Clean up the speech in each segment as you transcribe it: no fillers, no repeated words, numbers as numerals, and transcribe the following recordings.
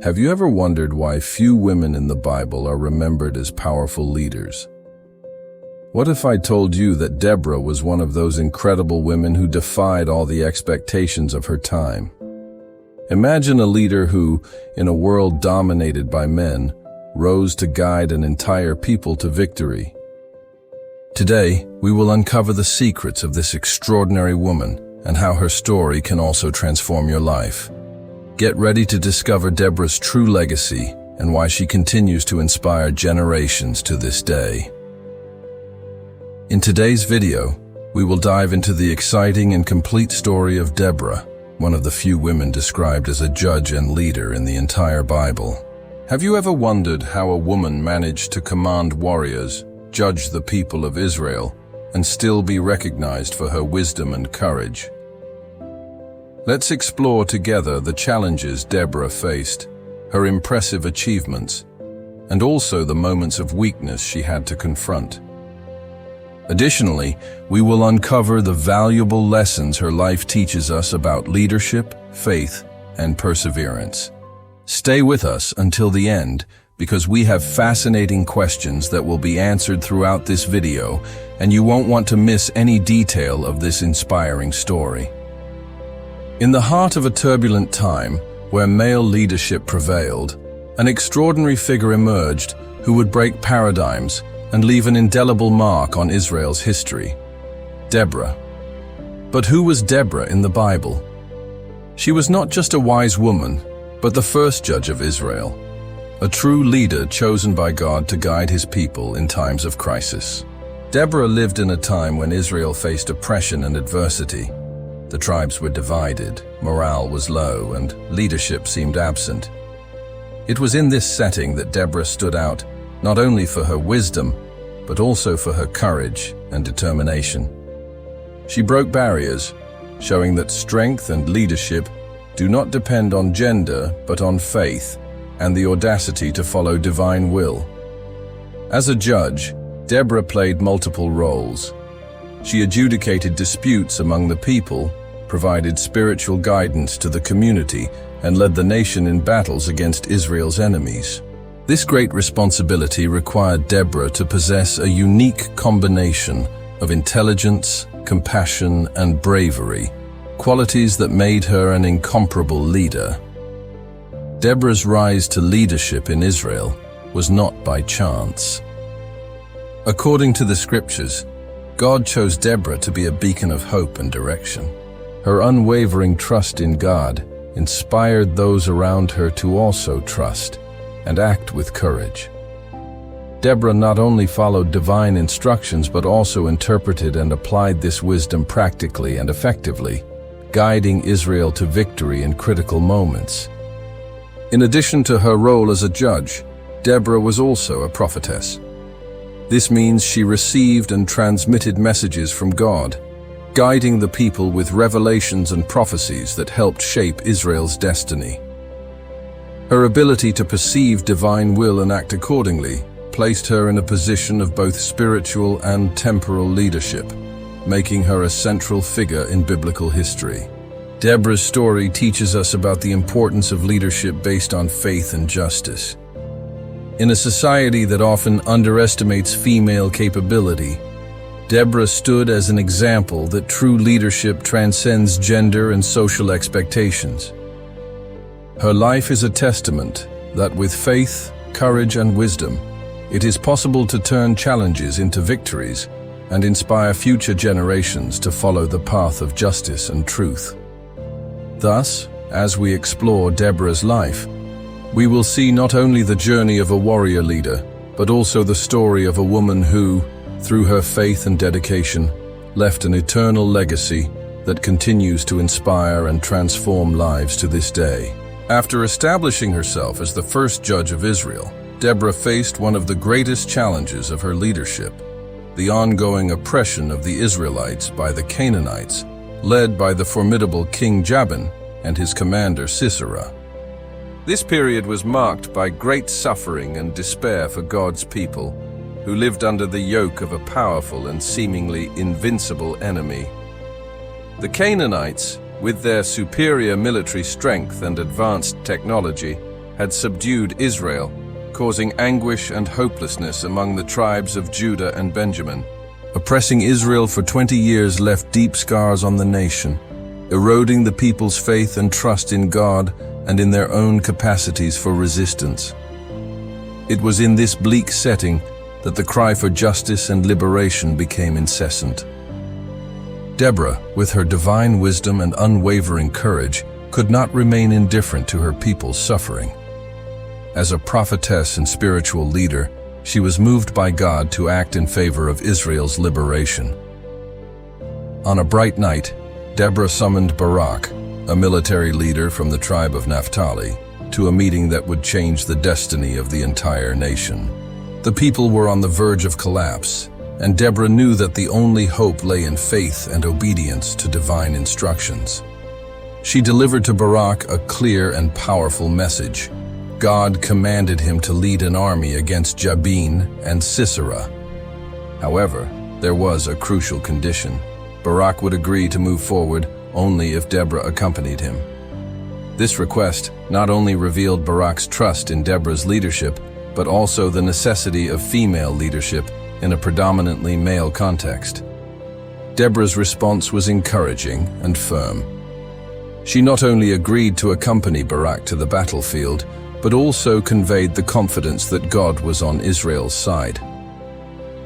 Have you ever wondered why few women in the Bible are remembered as powerful leaders? What if I told you that Deborah was one of those incredible women who defied all the expectations of her time? Imagine a leader who, in a world dominated by men, rose to guide an entire people to victory. Today, we will uncover the secrets of this extraordinary woman and how her story can also transform your life. Get ready to discover Deborah's true legacy and why she continues to inspire generations to this day. In today's video, we will dive into the exciting and complete story of Deborah, one of the few women described as a judge and leader in the entire Bible. Have you ever wondered how a woman managed to command warriors, judge the people of Israel, and still be recognized for her wisdom and courage? Let's explore together the challenges Deborah faced, her impressive achievements, and also the moments of weakness she had to confront. Additionally, we will uncover the valuable lessons her life teaches us about leadership, faith, and perseverance. Stay with us until the end, because we have fascinating questions that will be answered throughout this video, and you won't want to miss any detail of this inspiring story. In the heart of a turbulent time, where male leadership prevailed, an extraordinary figure emerged who would break paradigms and leave an indelible mark on Israel's history: Deborah. But who was Deborah in the Bible? She was not just a wise woman, but the first judge of Israel, a true leader chosen by God to guide his people in times of crisis. Deborah lived in a time when Israel faced oppression and adversity. The tribes were divided, morale was low, and leadership seemed absent. It was in this setting that Deborah stood out, not only for her wisdom, but also for her courage and determination. She broke barriers, showing that strength and leadership do not depend on gender, but on faith and the audacity to follow divine will. As a judge, Deborah played multiple roles. She adjudicated disputes among the people, provided spiritual guidance to the community, and led the nation in battles against Israel's enemies. This great responsibility required Deborah to possess a unique combination of intelligence, compassion, and bravery, qualities that made her an incomparable leader. Deborah's rise to leadership in Israel was not by chance. According to the scriptures, God chose Deborah to be a beacon of hope and direction. Her unwavering trust in God inspired those around her to also trust and act with courage. Deborah not only followed divine instructions but also interpreted and applied this wisdom practically and effectively, guiding Israel to victory in critical moments. In addition to her role as a judge, Deborah was also a prophetess. This means she received and transmitted messages from God, guiding the people with revelations and prophecies that helped shape Israel's destiny. Her ability to perceive divine will and act accordingly placed her in a position of both spiritual and temporal leadership, making her a central figure in biblical history. Deborah's story teaches us about the importance of leadership based on faith and justice. In a society that often underestimates female capability, Deborah stood as an example that true leadership transcends gender and social expectations. Her life is a testament that with faith, courage, and wisdom, it is possible to turn challenges into victories and inspire future generations to follow the path of justice and truth. Thus, as we explore Deborah's life, we will see not only the journey of a warrior leader, but also the story of a woman who, through her faith and dedication, left an eternal legacy that continues to inspire and transform lives to this day. After establishing herself as the first judge of Israel, Deborah faced one of the greatest challenges of her leadership: the ongoing oppression of the Israelites by the Canaanites, led by the formidable King Jabin and his commander Sisera. This period was marked by great suffering and despair for God's people, who lived under the yoke of a powerful and seemingly invincible enemy. The Canaanites, with their superior military strength and advanced technology, had subdued Israel, causing anguish and hopelessness among the tribes of Judah and Benjamin. Oppressing Israel for 20 years left deep scars on the nation, eroding the people's faith and trust in God and in their own capacities for resistance. It was in this bleak setting that the cry for justice and liberation became incessant. Deborah, with her divine wisdom and unwavering courage, could not remain indifferent to her people's suffering. As a prophetess and spiritual leader, she was moved by God to act in favor of Israel's liberation. On a bright night, Deborah summoned Barak, a military leader from the tribe of Naphtali, to a meeting that would change the destiny of the entire nation. The people were on the verge of collapse, and Deborah knew that the only hope lay in faith and obedience to divine instructions. She delivered to Barak a clear and powerful message. God commanded him to lead an army against Jabin and Sisera. However, there was a crucial condition. Barak would agree to move forward only if Deborah accompanied him. This request not only revealed Barak's trust in Deborah's leadership, but also the necessity of female leadership in a predominantly male context. Deborah's response was encouraging and firm. She not only agreed to accompany Barak to the battlefield, but also conveyed the confidence that God was on Israel's side.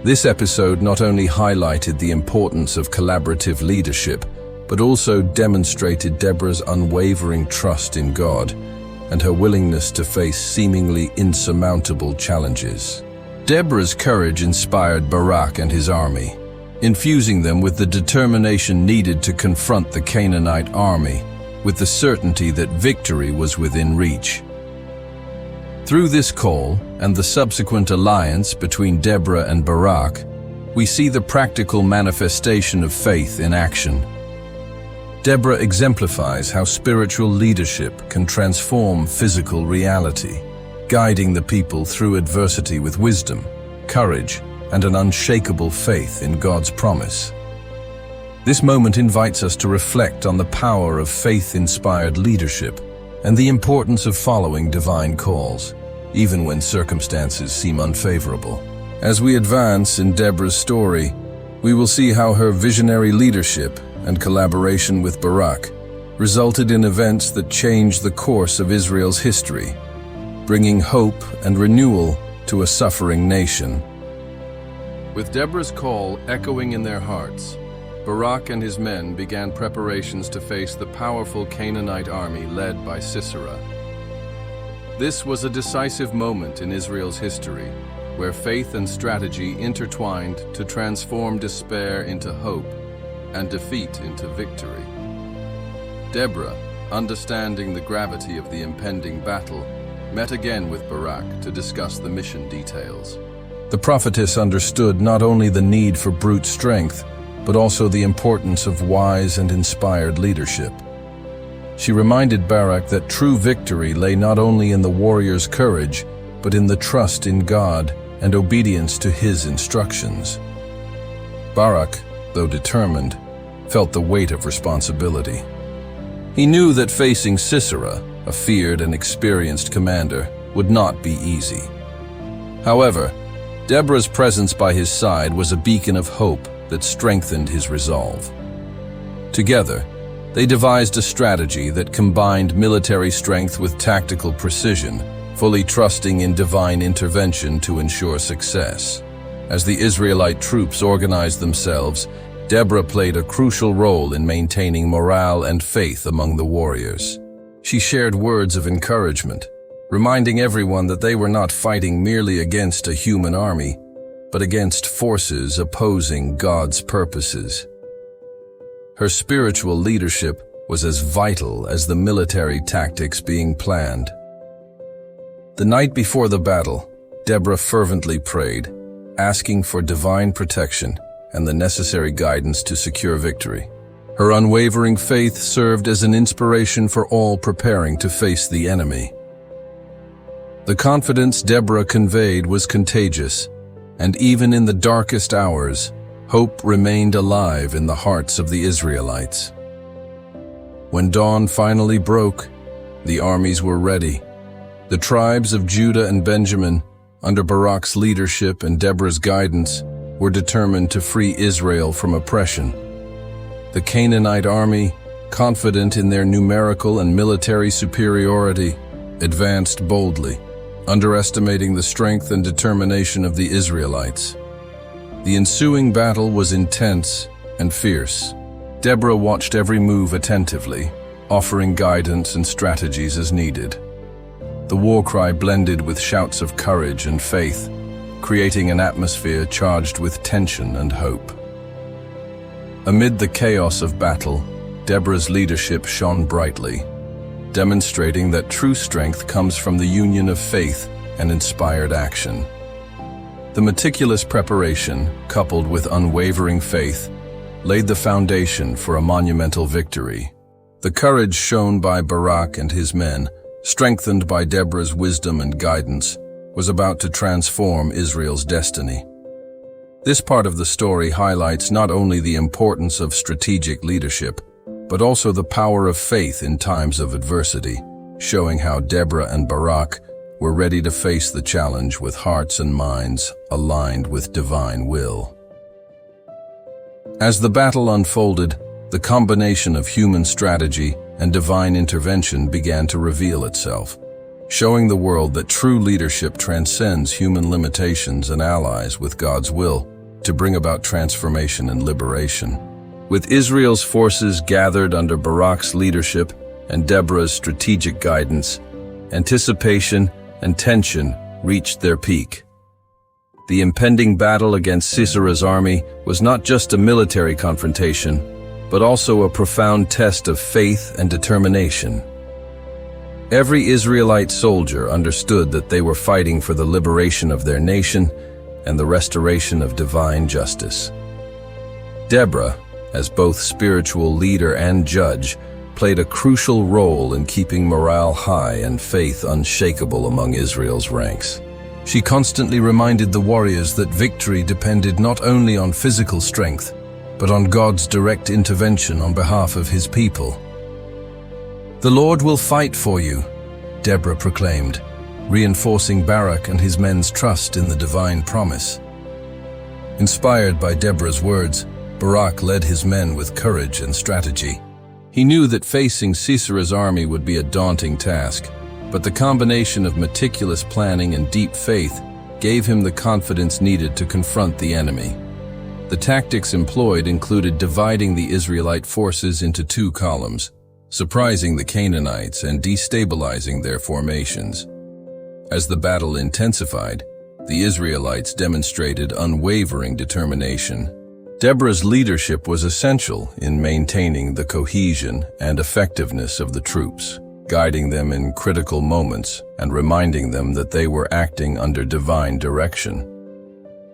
This episode not only highlighted the importance of collaborative leadership, but also demonstrated Deborah's unwavering trust in God and her willingness to face seemingly insurmountable challenges. Deborah's courage inspired Barak and his army, infusing them with the determination needed to confront the Canaanite army, with the certainty that victory was within reach. Through this call and the subsequent alliance between Deborah and Barak, we see the practical manifestation of faith in action. Deborah exemplifies how spiritual leadership can transform physical reality, guiding the people through adversity with wisdom, courage, and an unshakable faith in God's promise. This moment invites us to reflect on the power of faith-inspired leadership and the importance of following divine calls, even when circumstances seem unfavorable. As we advance in Deborah's story, we will see how her visionary leadership and collaboration with Barak resulted in events that changed the course of Israel's history, bringing hope and renewal to a suffering nation. With Deborah's call echoing in their hearts, Barak and his men began preparations to face the powerful Canaanite army led by Sisera. This was a decisive moment in Israel's history, where faith and strategy intertwined to transform despair into hope and defeat into victory. Deborah, understanding the gravity of the impending battle, met again with Barak to discuss the mission details. The prophetess understood not only the need for brute strength, but also the importance of wise and inspired leadership. She reminded Barak that true victory lay not only in the warrior's courage, but in the trust in God and obedience to his instructions. Barak, though determined, felt the weight of responsibility. He knew that facing Sisera, a feared and experienced commander, would not be easy. However, Deborah's presence by his side was a beacon of hope that strengthened his resolve. Together, they devised a strategy that combined military strength with tactical precision, fully trusting in divine intervention to ensure success. As the Israelite troops organized themselves, Deborah played a crucial role in maintaining morale and faith among the warriors. She shared words of encouragement, reminding everyone that they were not fighting merely against a human army, but against forces opposing God's purposes. Her spiritual leadership was as vital as the military tactics being planned. The night before the battle, Deborah fervently prayed, asking for divine protection and the necessary guidance to secure victory. Her unwavering faith served as an inspiration for all preparing to face the enemy. The confidence Deborah conveyed was contagious, and even in the darkest hours, hope remained alive in the hearts of the Israelites. When dawn finally broke, the armies were ready, The tribes of Judah and Benjamin, under Barak's leadership and Deborah's guidance, were determined to free Israel from oppression. The Canaanite army, confident in their numerical and military superiority, advanced boldly, underestimating the strength and determination of the Israelites. The ensuing battle was intense and fierce. Deborah watched every move attentively, offering guidance and strategies as needed. The war cry blended with shouts of courage and faith, creating an atmosphere charged with tension and hope. Amid the chaos of battle, Deborah's leadership shone brightly, demonstrating that true strength comes from the union of faith and inspired action. The meticulous preparation, coupled with unwavering faith, laid the foundation for a monumental victory. The courage shown by Barak and his men, strengthened by Deborah's wisdom and guidance, was about to transform Israel's destiny. This part of the story highlights not only the importance of strategic leadership, but also the power of faith in times of adversity, showing how Deborah and Barak were ready to face the challenge with hearts and minds aligned with divine will. As the battle unfolded, the combination of human strategy and divine intervention began to reveal itself, showing the world that true leadership transcends human limitations and allies with God's will to bring about transformation and liberation. With Israel's forces gathered under Barak's leadership and Deborah's strategic guidance, anticipation and tension reached their peak. The impending battle against Sisera's army was not just a military confrontation, but also a profound test of faith and determination. Every Israelite soldier understood that they were fighting for the liberation of their nation and the restoration of divine justice. Deborah, as both spiritual leader and judge, played a crucial role in keeping morale high and faith unshakable among Israel's ranks. She constantly reminded the warriors that victory depended not only on physical strength, but on God's direct intervention on behalf of His people. "The Lord will fight for you," Deborah proclaimed, reinforcing Barak and his men's trust in the divine promise. Inspired by Deborah's words, Barak led his men with courage and strategy. He knew that facing Sisera's army would be a daunting task, but the combination of meticulous planning and deep faith gave him the confidence needed to confront the enemy. The tactics employed included dividing the Israelite forces into two columns, surprising the Canaanites and destabilizing their formations. As the battle intensified, the Israelites demonstrated unwavering determination. Deborah's leadership was essential in maintaining the cohesion and effectiveness of the troops, guiding them in critical moments and reminding them that they were acting under divine direction.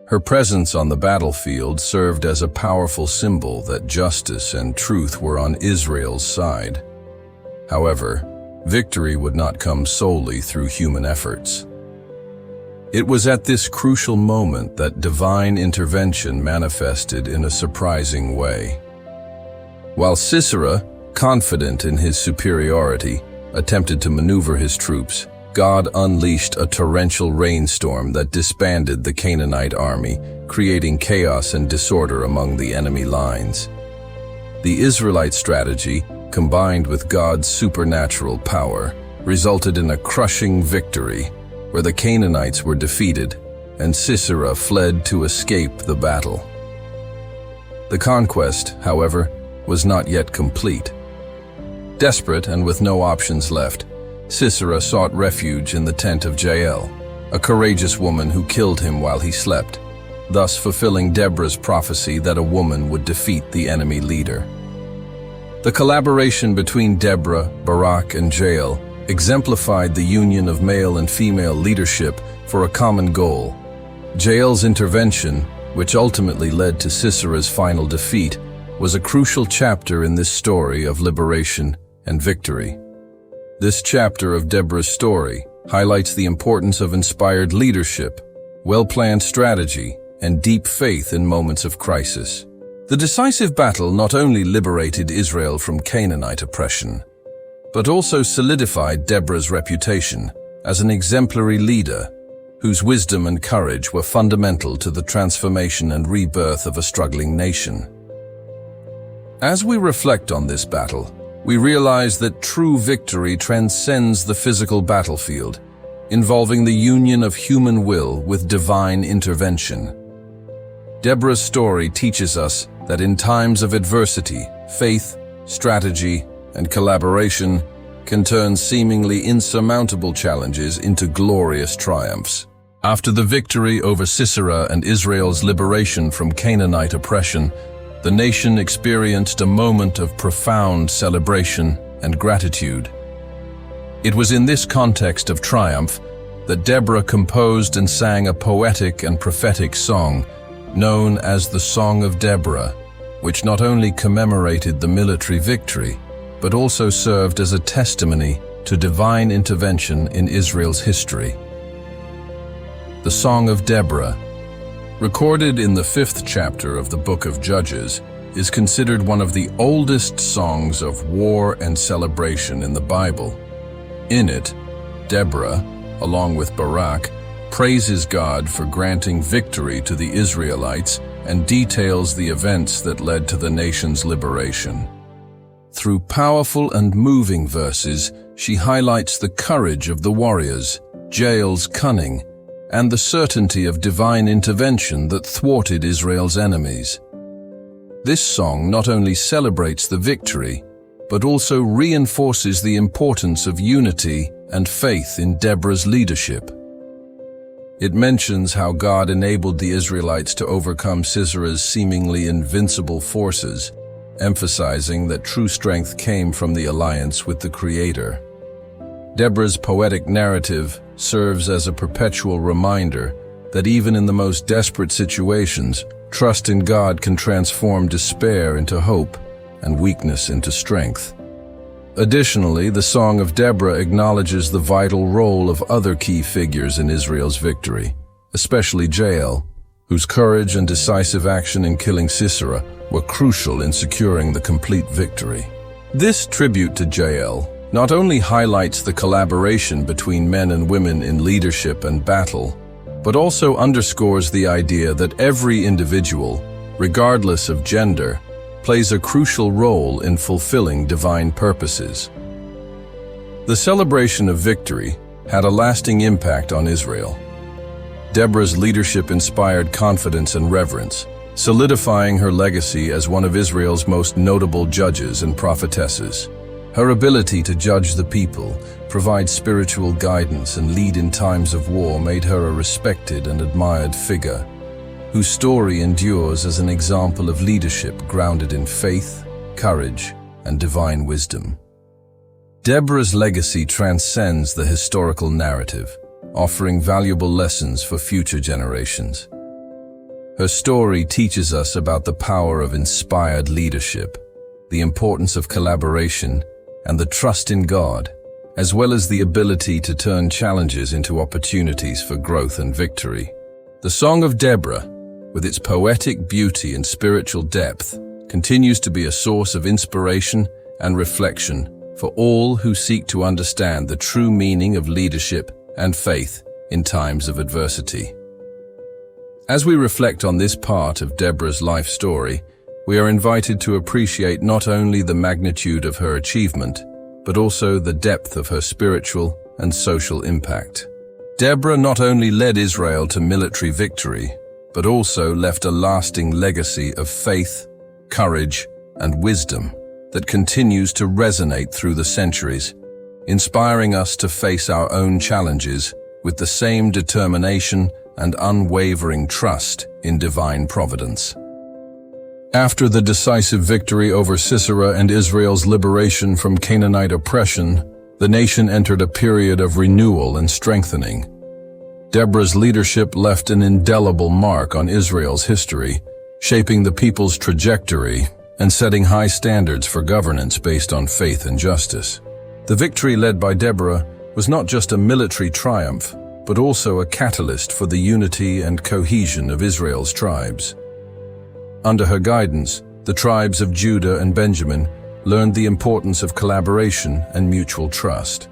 Her presence on the battlefield served as a powerful symbol that justice and truth were on Israel's side. However, victory would not come solely through human efforts. It was at this crucial moment that divine intervention manifested in a surprising way. While Sisera, confident in his superiority, attempted to maneuver his troops, God unleashed a torrential rainstorm that disbanded the Canaanite army, creating chaos and disorder among the enemy lines. The Israelite strategy, combined with God's supernatural power, resulted in a crushing victory, where the Canaanites were defeated and Sisera fled to escape the battle. The conquest, however, was not yet complete. Desperate and with no options left, Sisera sought refuge in the tent of Jael, a courageous woman who killed him while he slept, thus fulfilling Deborah's prophecy that a woman would defeat the enemy leader. The collaboration between Deborah, Barak, and Jael exemplified the union of male and female leadership for a common goal. Jael's intervention, which ultimately led to Sisera's final defeat, was a crucial chapter in this story of liberation and victory. This chapter of Deborah's story highlights the importance of inspired leadership, well-planned strategy, and deep faith in moments of crisis. The decisive battle not only liberated Israel from Canaanite oppression, but also solidified Deborah's reputation as an exemplary leader whose wisdom and courage were fundamental to the transformation and rebirth of a struggling nation. As we reflect on this battle, we realize that true victory transcends the physical battlefield, involving the union of human will with divine intervention. Deborah's story teaches us that in times of adversity, faith, strategy, and collaboration can turn seemingly insurmountable challenges into glorious triumphs. After the victory over Sisera and Israel's liberation from Canaanite oppression, the nation experienced a moment of profound celebration and gratitude. It was in this context of triumph that Deborah composed and sang a poetic and prophetic song known as the Song of Deborah, which not only commemorated the military victory, but also served as a testimony to divine intervention in Israel's history. The Song of Deborah, recorded in the 5th chapter of the book of Judges, is considered one of the oldest songs of war and celebration in the Bible. In it, Deborah, along with Barak, praises God for granting victory to the Israelites and details the events that led to the nation's liberation. Through powerful and moving verses, she highlights the courage of the warriors, Jael's cunning, and the certainty of divine intervention that thwarted Israel's enemies. This song not only celebrates the victory, but also reinforces the importance of unity and faith in Deborah's leadership. It mentions how God enabled the Israelites to overcome Sisera's seemingly invincible forces, emphasizing that true strength came from the alliance with the Creator. Deborah's poetic narrative serves as a perpetual reminder that even in the most desperate situations, trust in God can transform despair into hope and weakness into strength. Additionally, the Song of Deborah acknowledges the vital role of other key figures in Israel's victory, especially Jael, whose courage and decisive action in killing Sisera were crucial in securing the complete victory. This tribute to Jael not only highlights the collaboration between men and women in leadership and battle, but also underscores the idea that every individual, regardless of gender, plays a crucial role in fulfilling divine purposes. The celebration of victory had a lasting impact on Israel. Deborah's leadership inspired confidence and reverence, solidifying her legacy as one of Israel's most notable judges and prophetesses. Her ability to judge the people, provide spiritual guidance, and lead in times of war made her a respected and admired figure, whose story endures as an example of leadership grounded in faith, courage, and divine wisdom. Deborah's legacy transcends the historical narrative, offering valuable lessons for future generations. Her story teaches us about the power of inspired leadership, the importance of collaboration, and the trust in God, as well as the ability to turn challenges into opportunities for growth and victory. The Song of Deborah, with its poetic beauty and spiritual depth, continues to be a source of inspiration and reflection for all who seek to understand the true meaning of leadership and faith in times of adversity. As we reflect on this part of Deborah's life story, we are invited to appreciate not only the magnitude of her achievement, but also the depth of her spiritual and social impact. Deborah not only led Israel to military victory, but also left a lasting legacy of faith, courage, and wisdom that continues to resonate through the centuries, inspiring us to face our own challenges with the same determination and unwavering trust in divine providence. After the decisive victory over Sisera and Israel's liberation from Canaanite oppression, the nation entered a period of renewal and strengthening. Deborah's leadership left an indelible mark on Israel's history, shaping the people's trajectory and setting high standards for governance based on faith and justice. The victory led by Deborah was not just a military triumph, but also a catalyst for the unity and cohesion of Israel's tribes. Under her guidance, the tribes of Judah and Benjamin learned the importance of collaboration and mutual trust.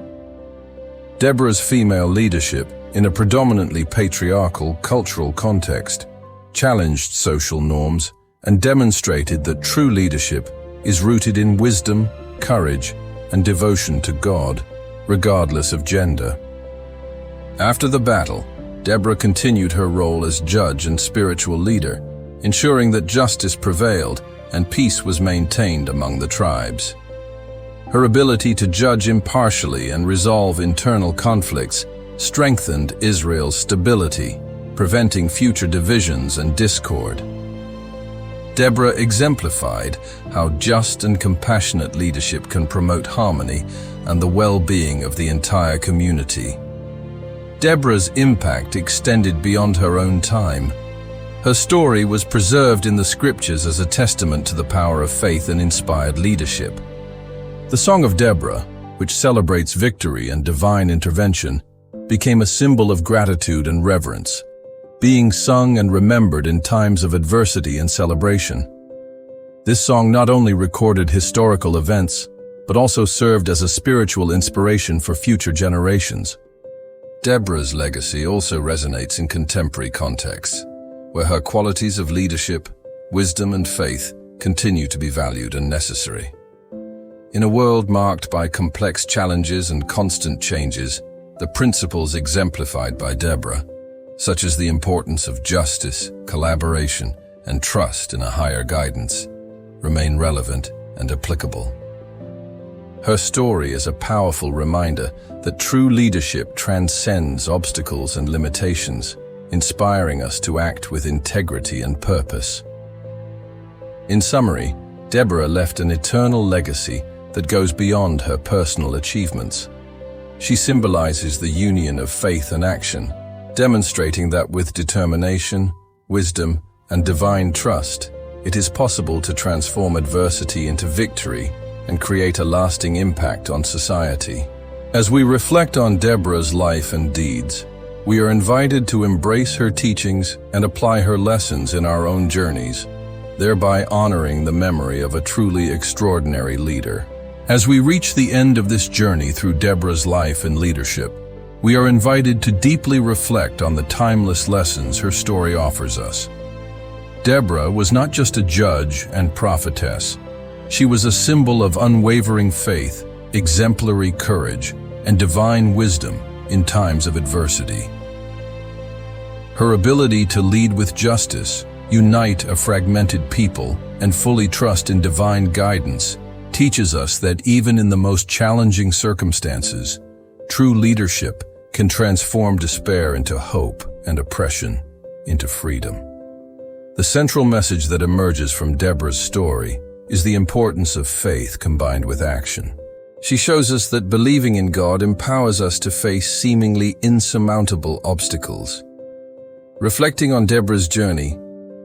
Deborah's female leadership, in a predominantly patriarchal cultural context, challenged social norms and demonstrated that true leadership is rooted in wisdom, courage, and devotion to God, regardless of gender. After the battle, Deborah continued her role as judge and spiritual leader, ensuring that justice prevailed and peace was maintained among the tribes. Her ability to judge impartially and resolve internal conflicts strengthened Israel's stability, preventing future divisions and discord. Deborah exemplified how just and compassionate leadership can promote harmony and the well-being of the entire community. Deborah's impact extended beyond her own time. Her story was preserved in the scriptures as a testament to the power of faith and inspired leadership. The Song of Deborah, which celebrates victory and divine intervention, became a symbol of gratitude and reverence, being sung and remembered in times of adversity and celebration. This song not only recorded historical events, but also served as a spiritual inspiration for future generations. Deborah's legacy also resonates in contemporary contexts, where her qualities of leadership, wisdom, and faith continue to be valued and necessary. In a world marked by complex challenges and constant changes, the principles exemplified by Deborah, such as the importance of justice, collaboration, and trust in a higher guidance, remain relevant and applicable. Her story is a powerful reminder that true leadership transcends obstacles and limitations, inspiring us to act with integrity and purpose. In summary, Deborah left an eternal legacy that goes beyond her personal achievements. She symbolizes the union of faith and action, demonstrating that with determination, wisdom, and divine trust, it is possible to transform adversity into victory and create a lasting impact on society. As we reflect on Deborah's life and deeds, we are invited to embrace her teachings and apply her lessons in our own journeys, thereby honoring the memory of a truly extraordinary leader. As we reach the end of this journey through Deborah's life and leadership, we are invited to deeply reflect on the timeless lessons her story offers us. Deborah was not just a judge and prophetess. She was a symbol of unwavering faith, exemplary courage, and divine wisdom in times of adversity. Her ability to lead with justice, unite a fragmented people, and fully trust in divine guidance teaches us that even in the most challenging circumstances, true leadership can transform despair into hope and oppression into freedom. The central message that emerges from Deborah's story is the importance of faith combined with action. She shows us that believing in God empowers us to face seemingly insurmountable obstacles. Reflecting on Deborah's journey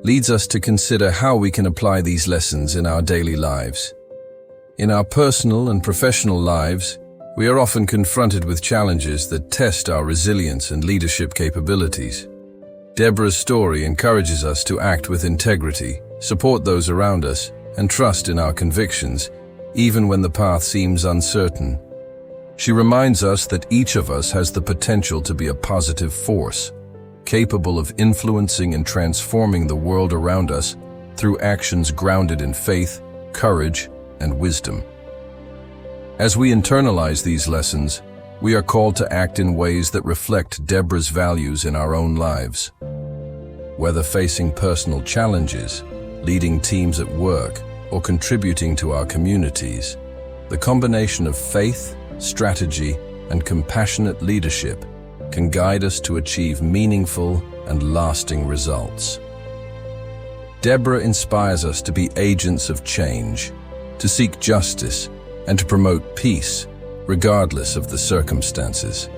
leads us to consider how we can apply these lessons in our daily lives. In our personal and professional lives, we are often confronted with challenges that test our resilience and leadership capabilities. Deborah's story encourages us to act with integrity, support those around us, and trust in our convictions, even when the path seems uncertain. She reminds us that each of us has the potential to be a positive force, capable of influencing and transforming the world around us through actions grounded in faith, courage, and wisdom. As we internalize these lessons, we are called to act in ways that reflect Deborah's values in our own lives. Whether facing personal challenges, leading teams at work, or contributing to our communities, the combination of faith, strategy, and compassionate leadership can guide us to achieve meaningful and lasting results. Deborah inspires us to be agents of change, to seek justice, and to promote peace, regardless of the circumstances.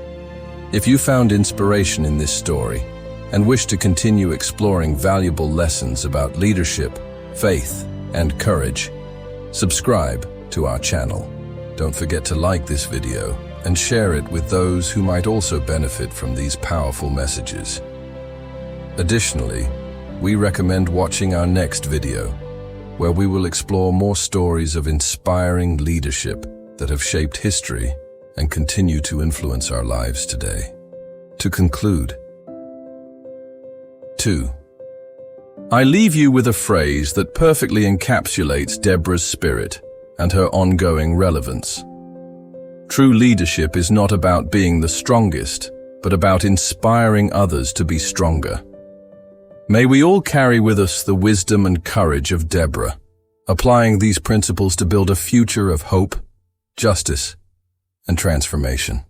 If you found inspiration in this story and wish to continue exploring valuable lessons about leadership, faith, and courage, subscribe to our channel. Don't forget to like this video and share it with those who might also benefit from these powerful messages. Additionally, we recommend watching our next video, where we will explore more stories of inspiring leadership that have shaped history and continue to influence our lives today. To conclude, 2. I leave you with a phrase that perfectly encapsulates Deborah's spirit and her ongoing relevance. True leadership is not about being the strongest, but about inspiring others to be stronger. May we all carry with us the wisdom and courage of Deborah, applying these principles to build a future of hope, justice, and transformation.